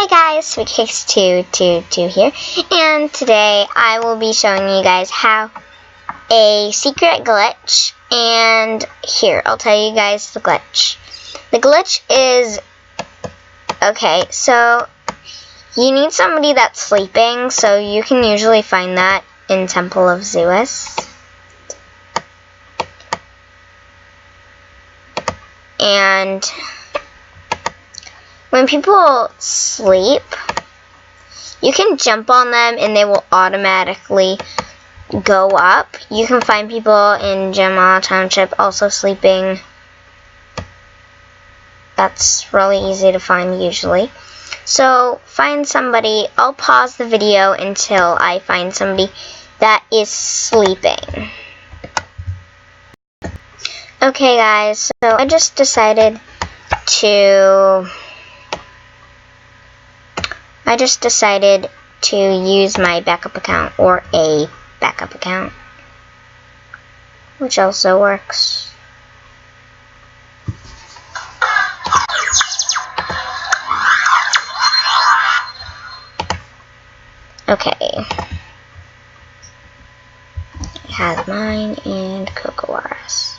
Hey guys, SweetCakes222 here, and today I will be showing you guys how a secret glitch, and here, I'll tell you guys the glitch. The glitch is, okay, so you need somebody that's sleeping, so you can usually find that in Temple of Zeus. And when people sleep, you can jump on them and they will automatically go up. You can find people in Gemma Township also sleeping. That's really easy to find usually. So find somebody. I'll pause the video until I find somebody that is sleeping. Okay guys, so I just decided to use my backup account, or a backup account, which also works. Okay. I have mine and CocoWaras.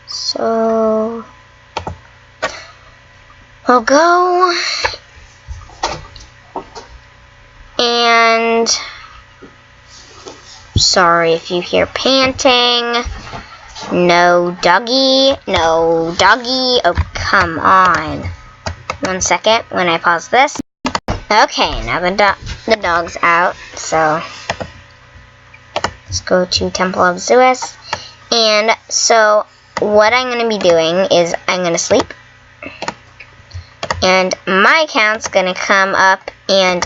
So I'll go and sorry if you hear panting. No doggy, no doggy. Oh, come on. 1 second when I pause this. Okay, now the dog's out, so let's go to Temple of Zeus. And so what I'm going to be doing is I'm going to sleep, and my account's going to come up, and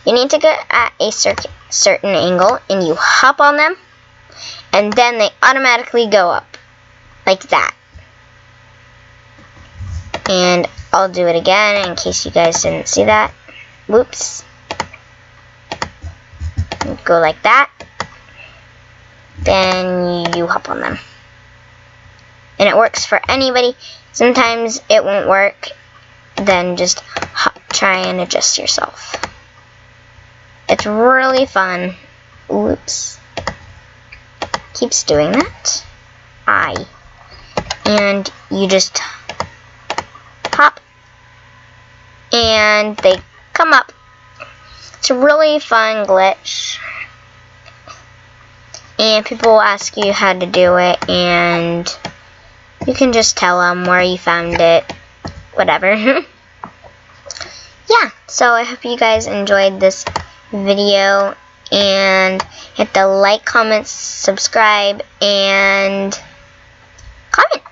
you need to get at a certain angle, and you hop on them, and then they automatically go up, like that. And I'll do it again in case you guys didn't see that. Whoops. Go like that. Then you hop on them. And it works for anybody. Sometimes it won't work. Then just try and adjust yourself. It's really fun. Oops. Keeps doing that. And you just hop. And they come up. It's a really fun glitch. And people will ask you how to do it, and you can just tell them where you found it, whatever. Yeah, so I hope you guys enjoyed this video, and hit the like, comment, subscribe, and comment.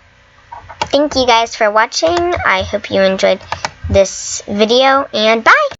Thank you guys for watching. I hope you enjoyed this video, and bye!